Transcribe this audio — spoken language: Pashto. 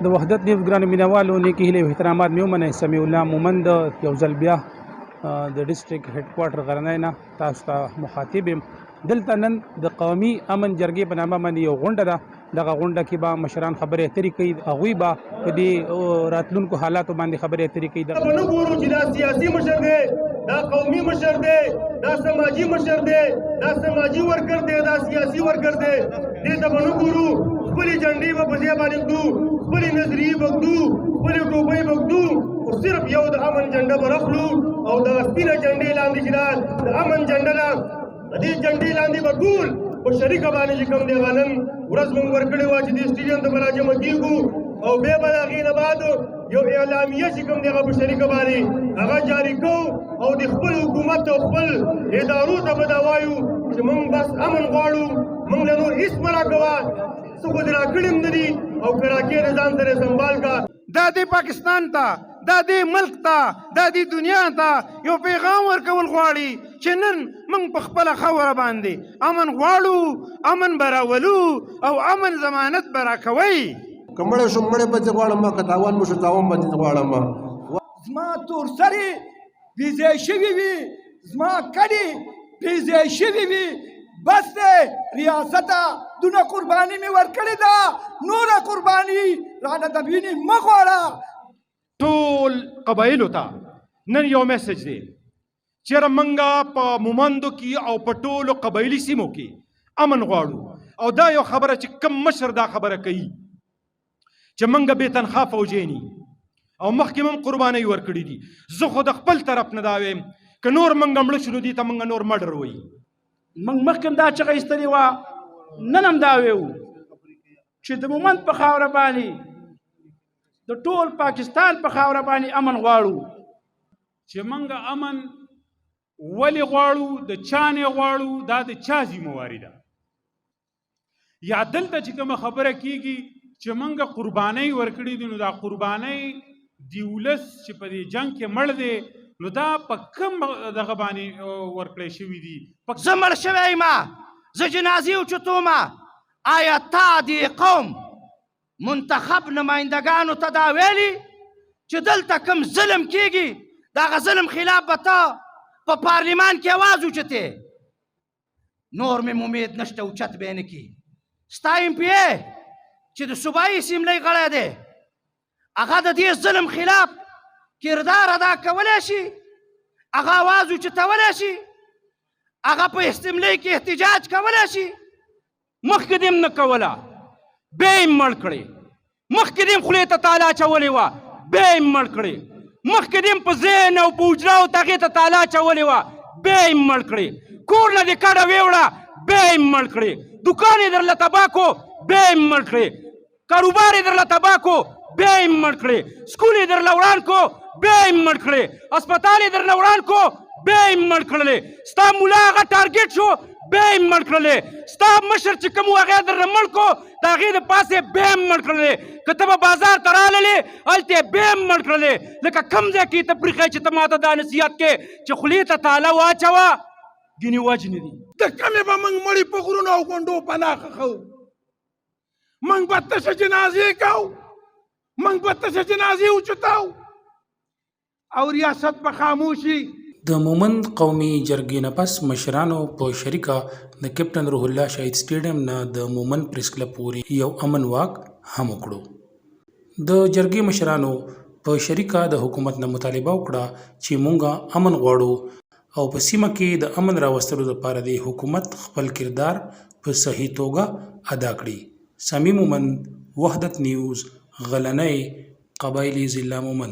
د وحدت نیوز ګرانو مینوالو نیکې هیلې او احترامات مې ومنئ. سمیع الله مومند یو ځل بیا د ډسټرک هډ کوارټر غرنی نه تاسو ته مخاطب یم. دلته نن د قومي امن جرګې په نامه باندې یو غونډه ده. دغه غونډه کې به مشران خبرې اترې کوي، هغوی به په دې راتلونکو حالاتو باندې خبرې اترې کوي. به نه ګورو چې دا سیاسي مشر دی، دا قومي مشر دی، دا سماجي مشر دی، دا سماجي ورکر دی، دا سیاسي ورکر دی، دې ته به نه ګورو. خپلې جنډې به په ځای باندې ږدو، خپلې نظریې به ږدو، خپلې ټوپۍ به ږدو، خو صرف یو د امن جنډه به راخلو او دغه سپینه جنډې لاندې چې ده د امن جنډه ده، د دې جنډې لاندې به ټول په شریکه باندې چې کوم دی هغه نن ورځ موږ ورکړې وه چې دې سټېډیم ته به راجمع کېږو او بیا به د هغې نه بعد یو اعلامیه چې کوم دی هغه په شریکه باندې هغه جاري کوو او د خپل حکومت او خپل ادارو ته به دا وایو چې موږ بس امن غواړو، موږ له نور هېڅ مه راکوه، څه خو دې راکړي هم نه دي او که راکې د ځان سره سنبال کا. دا دې پاکستان ته، دا دې ملک ته، دا دې دنیا ته یو پیغام ورکول غواړي چې نن موږ په خپله خاوره باندې امن غواړو، امن به راولو او امن ضمانت به راکوئ. که مړی شو مړی به دې غواړم، که تاوان به شو تاوان به دې غواړم. زما تور سرې بېځای شوي وي، زما کډې بېځای شوي وي، بس دی ریاسته دونه قرباني مې ورکړې ده، نوره قرباني رانه د وینې مه غواړه. ټول قبایلو ته نن یو میسج دی چېرې موږ په مومندو کې او په ټولو قبایلي سیمو کې امن غواړو او دا یو خبره چې کم مشر دا خبره کوي چې موږ بې تنخوا فوجیان او مخکې هم قربانۍ ورکړي دي. زه خو د خپل طرف نه دا وایم که نور موږ مړه شو نو دې ته موږ نور مډر وایي. موږ مخکې هم دا چغه ایستلې وه، نن هم دا ویو چې د مومند په خاوره باندې د ټول پاکستان په خاوره باندې امن غواړو. چې موږ امن ولې غواړو، د چا نه غواړو، دا د چا ذمهواري ده؟ یا دلته چې کومه خبره کېږي چې موږ قربانۍ ورکړي دي، نو دا قربانۍ د ولس چې په دې جنګ کې مړ دی نو دا په کوم دغه باندې ورکړی شوي دي؟ زه مړ شوی یم، زه جنازې اوچتومه. آیا تا دې قوم منتخب نمایندګانو ته دا ویلي چې دلته کوم ظلم کېږي د هغه ظلم خلاف به ته په پارلمان کې اواز اوچتې؟ نور مې امید نشته اوچت به یې نه کړي. ستا ایم پی ای چې د صوبایي اسمبلۍ غړی دی هغه د دې ظلم خلاف کردار ادا کولی شي، هغه اواز اوچتولی شي، هغه په اسمبلۍ کې احتجاج کولی شي. مخکې دې هم نه کوله، بیا یې مړ کړې. مخکې دې هم خولې ته تاله اچولې وه، بیا یې مړ کړې. مخکې دې هم په ذهن او په حجراو ته هغې ته تاله اچولې وه، بیا یې مړ کړې. کور نه دې کډه ویوړه، بیا یې مړ کړې. دوکان یې درله تباه کو، بیا یې مړ کړې. کاروبار یې درله تباه کو، بیا یې مړ کړې. سکول یې درله وران کو، بیا یې مړ کړې. اسپتال یې درله وران کو، بیا یې مړ کړلې. ستا ملا هغه ټارګېټ شو، بیا یې مړ کړلې. ستا مشر چې کوم و هغه یې درله مړ کو، د هغې د پاسې بیا یې مړ کړلې. که ته به بازار ته راللې هلته یې بیا یې مړ کړلې. لکه کوم ځای کې ته پرېښی چې ته ما ته دا نصیحت کې چې خولې ته تاله واچوه، ګینې وجنې دي. د کمې به موږ مړي په غرونو او غونډو پناه ښخو، موږ به تشه جنازې کوو، موږ به تشه جنازې اوچتو او ریاست به خاموشي. د مومند قومي جرګې نه پس مشرانو په شریکه د کیپټن روح الله شهید سټېډیم نه د مومند پریس کلب پورې یو امن واک هم وکړو. د جرګې مشرانو په شریکه د حکومت نه مطالبه وکړه چې مونږه امن غواړو او په سیمه کې د امن راوستلو لپاره د حکومت خپل کردار په صحیح توګه ادا کړي. سمیع مومند، وحدت نیوز، غلنۍ، قبایلی ضلع مومند.